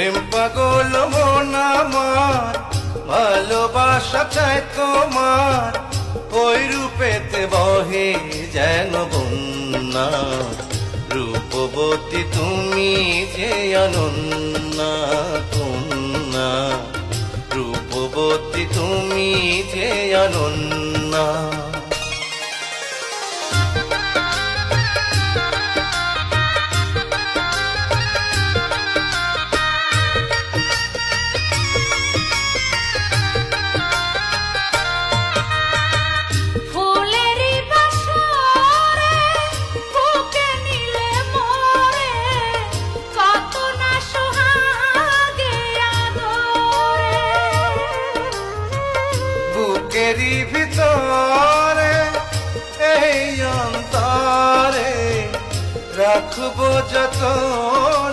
প্রেম পাগল মন আমার, ভালোবাসা চাই তোমার, ওই রূপেতে বহে যেন বন্যা। রূপবতী তুমি যে অনন্যা কন্যা, রূপবতী তুমি যে অনন্যা। বুকেরই ভিতরে এই অন্তরে রাখবো যতনে